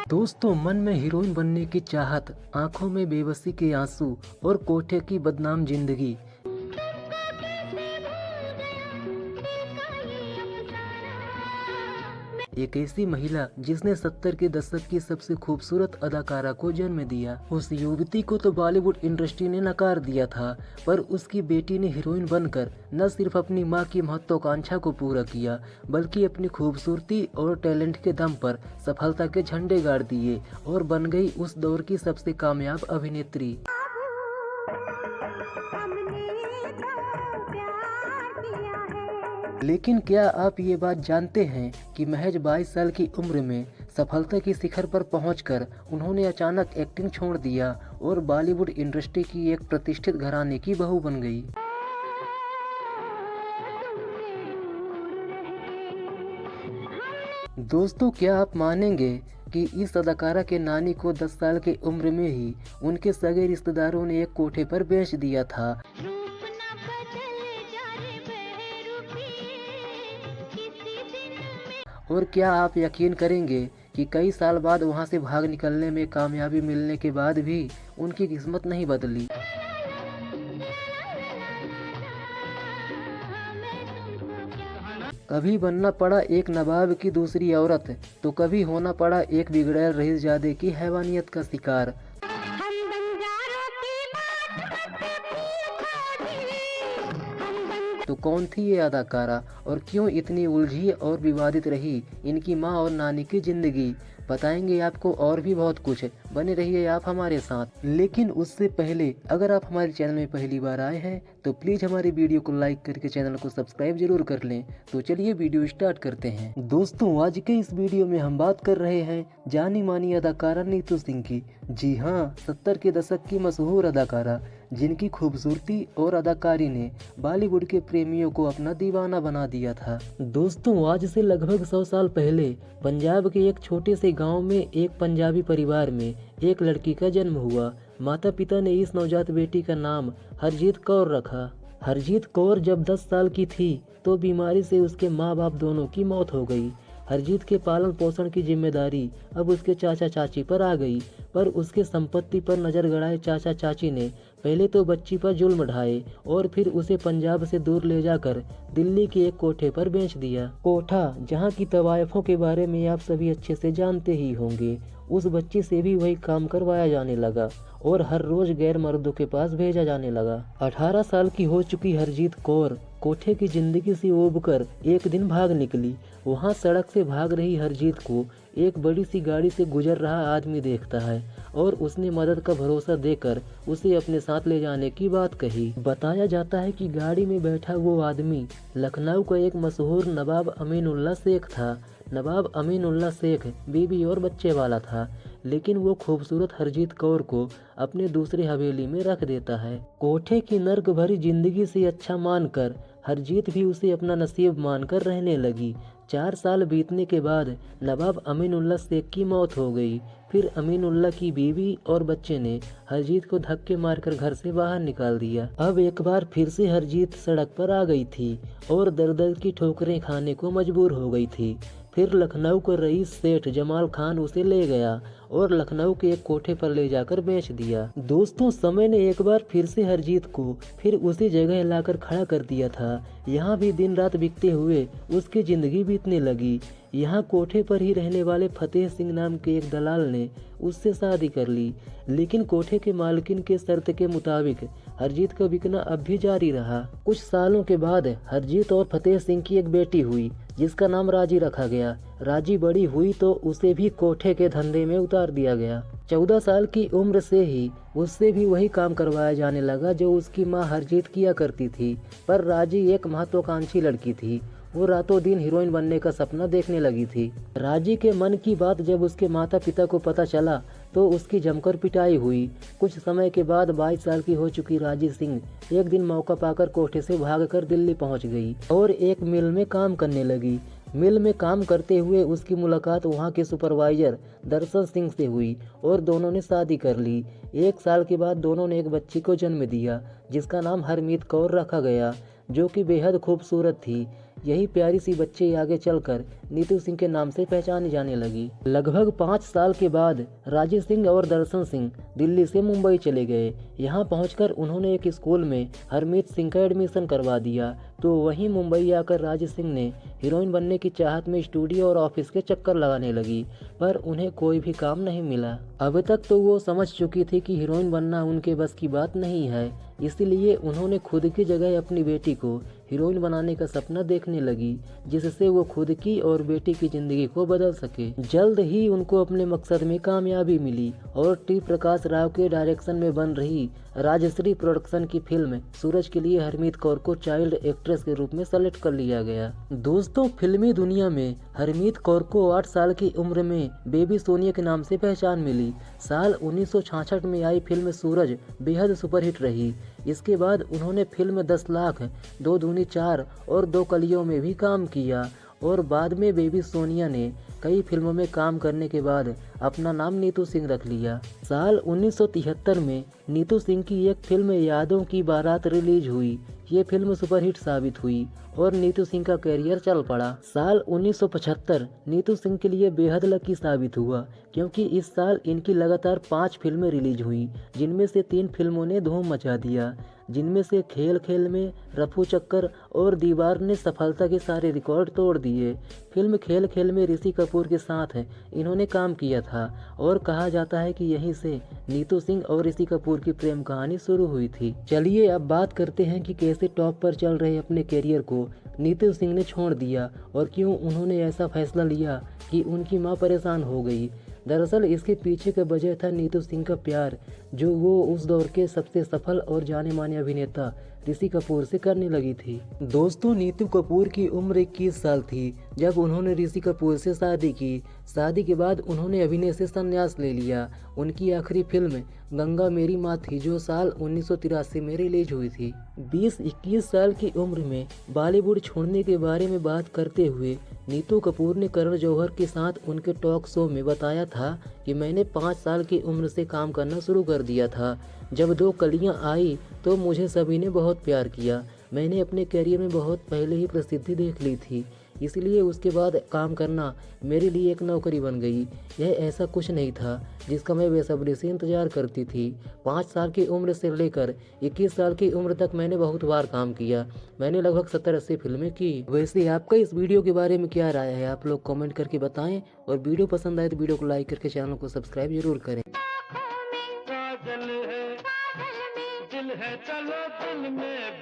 दोस्तों, मन में हीरोइन बनने की चाहत, आंखों में बेबसी के आंसू और कोठे की बदनाम जिंदगी। एक ऐसी महिला जिसने 70 के दशक की सबसे खूबसूरत अदाकारा को जन्म दिया। उस युवती को तो बॉलीवुड इंडस्ट्री ने नकार दिया था, पर उसकी बेटी ने हीरोइन बनकर न सिर्फ अपनी मां की महत्वाकांक्षा को पूरा किया, बल्कि अपनी खूबसूरती और टैलेंट के दम पर सफलता के झंडे गाड़ दिए और बन गई उस दौर की सबसे कामयाब अभिनेत्री। लेकिन क्या आप ये बात जानते हैं कि महज 22 साल की उम्र में सफलता की शिखर पर पहुंचकर उन्होंने अचानक एक्टिंग छोड़ दिया और बॉलीवुड इंडस्ट्री की एक प्रतिष्ठित घराने की बहू बन गई। दोस्तों, क्या आप मानेंगे कि इस अदाकारा के नानी को 10 साल की उम्र में ही उनके सगे रिश्तेदारों ने एक कोठे पर बेच दिया था। और क्या आप यकीन करेंगे कि कई साल बाद वहां से भाग निकलने में कामयाबी मिलने के बाद भी उनकी किस्मत नहीं बदली। कभी बनना पड़ा एक नवाब की दूसरी औरत, तो कभी होना पड़ा एक बिगड़ैल रईसजादे की हैवानियत का शिकार। तो कौन थी ये अदाकारा और क्यों इतनी उलझी और विवादित रही इनकी मां और नानी की जिंदगी? बताएंगे आपको और भी बहुत कुछ। बने रहिए आप हमारे साथ। लेकिन उससे पहले अगर आप हमारे चैनल में पहली बार आए हैं तो प्लीज हमारी वीडियो को लाइक करके चैनल को सब्सक्राइब जरूर कर लें। तो चलिए वीडियो स्टार्ट करते हैं। दोस्तों, आज के इस वीडियो में हम बात कर रहे हैं जानी मानी अदाकारा नीतू सिंह की। जी हाँ, 70 के दशक की मशहूर अदाकारा जिनकी खूबसूरती और अदाकारी ने बॉलीवुड के प्रेमियों को अपना दीवाना बना दिया था। दोस्तों, आज से लगभग 100 साल पहले पंजाब के एक छोटे से गांव में एक पंजाबी परिवार में एक लड़की का जन्म हुआ। माता पिता ने इस नवजात बेटी का नाम हरजीत कौर रखा। हरजीत कौर जब 10 साल की थी तो बीमारी से उसके माँ बाप दोनों की मौत हो गई। हरजीत के पालन पोषण की जिम्मेदारी अब उसके चाचा चाची पर आ गई, पर उसके संपत्ति पर नजर गड़ाए चाचा चाची ने पहले तो बच्ची पर जुल्म ढाए और फिर उसे पंजाब से दूर ले जाकर दिल्ली के एक कोठे पर बेच दिया। कोठा जहां की तवायफों के बारे में आप सभी अच्छे से जानते ही होंगे। उस बच्ची से भी वही काम करवाया जाने लगा और हर रोज गैर मर्दों के पास भेजा जाने लगा। 18 साल की हो चुकी हरजीत कौर कोठे की जिंदगी से ऊबकर एक दिन भाग निकली। वहां सड़क से भाग रही हरजीत को एक बड़ी सी गाड़ी से गुजर रहा आदमी देखता है और उसने मदद का भरोसा देकर उसे अपने साथ ले जाने की बात कही। बताया जाता है कि गाड़ी में बैठा वो आदमी लखनऊ का एक मशहूर नवाब अमीनुल्लाह शेख था। नवाब अमीनुल्लाह शेख बीवी और बच्चे वाला था, लेकिन वो खूबसूरत हरजीत कौर को अपने दूसरे हवेली में रख देता है। कोठे की नर्क भरी जिंदगी से अच्छा मानकर हरजीत भी उसे अपना नसीब मानकर रहने लगी। 4 साल बीतने के बाद नवाब अमीनुल्लाह शेख की मौत हो गई। फिर अमीनुल्लाह की बीवी और बच्चे ने हरजीत को धक्के मारकर घर से बाहर निकाल दिया। अब एक बार फिर से हरजीत सड़क पर आ गई थी और दर दर की ठोकरें खाने को मजबूर हो गई थी। फिर लखनऊ का रईस सेठ जमाल खान उसे ले गया और लखनऊ के एक कोठे पर ले जाकर बेच दिया। दोस्तों, समय ने एक बार फिर से हरजीत को फिर उसी जगह लाकर खड़ा कर दिया था। यहाँ भी दिन रात बिकते हुए उसकी जिंदगी बीतने लगी। यहाँ कोठे पर ही रहने वाले फतेह सिंह नाम के एक दलाल ने उससे शादी कर ली, लेकिन कोठे के मालकिन के शर्त के मुताबिक हरजीत का बिकना अब भी जारी रहा। कुछ सालों के बाद हरजीत और फतेह सिंह की एक बेटी हुई जिसका नाम राजी रखा गया। राजी बड़ी हुई तो उसे भी कोठे के धंधे में उतार दिया गया। 14 साल की उम्र से ही उससे भी वही काम करवाया जाने लगा जो उसकी माँ हरजीत किया करती थी। पर राजी एक महत्वाकांक्षी लड़की थी। वो रातों दिन हीरोइन बनने का सपना देखने लगी थी। राजी के मन की बात जब उसके माता पिता को पता चला तो उसकी जमकर पिटाई हुई। कुछ समय के बाद 22 साल की हो चुकी राजी सिंह एक दिन मौका पाकर कोठे से भागकर दिल्ली पहुंच गई और एक मिल में काम करने लगी। मिल में काम करते हुए उसकी मुलाकात वहां के सुपरवाइजर दर्शन सिंह से हुई और दोनों ने शादी कर ली। 1 साल के बाद दोनों ने एक बच्ची को जन्म दिया जिसका नाम हरमीत कौर रखा गया, जो कि बेहद खूबसूरत थी। यही प्यारी सी बच्ची आगे चलकर नीतू सिंह के नाम से पहचानी जाने लगी। लगभग 5 साल के बाद राजेश सिंह और दर्शन सिंह दिल्ली से मुंबई चले गए। यहाँ पहुंचकर उन्होंने एक स्कूल में हरमीत सिंह का एडमिशन करवा दिया। तो वहीं मुंबई आकर राजेश सिंह ने हीरोइन बनने की चाहत में स्टूडियो और ऑफिस के चक्कर लगाने लगी, पर उन्हें कोई भी काम नहीं मिला। अब तक तो वो समझ चुकी थी कि हीरोइन बनना उनके बस की बात नहीं है, इसलिए उन्होंने खुद की जगह अपनी बेटी को हीरोइन बनाने का सपना देखने लगी, जिससे वो खुद की और बेटी की जिंदगी को बदल सके। जल्द ही उनको अपने मकसद में कामयाबी मिली और टी प्रकाश राव के डायरेक्शन में बन रही राजश्री प्रोडक्शन की फिल्म सूरज के लिए हरमीत कौर को चाइल्ड एक्ट्रेस के रूप में सेलेक्ट कर लिया गया। दोस्तों, फिल्मी दुनिया में हरमीत कौर को 8 साल की उम्र में बेबी सोनिया के नाम से पहचान मिली। साल 1966 में आई फिल्म सूरज बेहद सुपरहिट रही। इसके बाद उन्होंने फिल्म 10 लाख, 2 दूनी 4 और 2 कलियों में भी काम किया और बाद में बेबी सोनिया ने कई फिल्मों में काम करने के बाद अपना नाम नीतू सिंह रख लिया। साल 1973 में नीतू सिंह की एक फिल्म यादों की बारात रिलीज हुई। ये फिल्म सुपरहिट साबित हुई और नीतू सिंह का करियर चल पड़ा। साल 1975 नीतू सिंह के लिए बेहद लकी साबित हुआ, क्योंकि इस साल इनकी लगातार 5 फिल्में रिलीज हुई, जिनमें से 3 फिल्मों ने धूम मचा दिया, जिनमें से खेल खेल में, रफू चक्कर और दीवार ने सफलता के सारे रिकॉर्ड तोड़ दिए। फिल्म खेल खेल में ऋषि कपूर के साथ इन्होंने काम किया था और कहा जाता है कि यहीं से नीतू सिंह और ऋषि कपूर की प्रेम कहानी शुरू हुई थी। चलिए अब बात करते हैं कि कैसे टॉप पर चल रहे अपने करियर को नीतू सिंह ने छोड़ दिया और क्यों उन्होंने ऐसा फैसला लिया कि उनकी मां परेशान हो गई। दरअसल इसके पीछे का वजह था नीतू सिंह का प्यार, जो वो उस दौर के सबसे सफल और जाने माने अभिनेता ऋषि कपूर से करने लगी थी। दोस्तों, नीतू कपूर की उम्र 21 साल थी जब उन्होंने ऋषि कपूर से शादी की। शादी के बाद उन्होंने अभिनय से संन्यास ले लिया। उनकी आखिरी फिल्म गंगा मेरी माँ थी, जो साल 1983 में रिलीज हुई थी। 20-21 साल की उम्र में बॉलीवुड छोड़ने के बारे में बात करते हुए नीतू कपूर ने करण जौहर के साथ उनके टॉक शो में बताया था कि मैंने 5 साल की उम्र से काम करना शुरू कर दिया था। जब 2 कलियां आई तो मुझे सभी ने बहुत प्यार किया। मैंने अपने करियर में बहुत पहले ही प्रसिद्धि देख ली थी, इसलिए उसके बाद काम करना मेरे लिए एक नौकरी बन गई। यह ऐसा कुछ नहीं था जिसका मैं बेसब्री से इंतजार करती थी। 5 साल की उम्र से लेकर 21 साल की उम्र तक मैंने बहुत बार काम किया। मैंने लगभग 70-80 फिल्में की। वैसे आपका इस वीडियो के बारे में क्या राय है, आप लोग कमेंट करके बताएं और वीडियो पसंद आए तो वीडियो को लाइक करके चैनल को सब्सक्राइब जरूर करें। दिल है चलो दिल में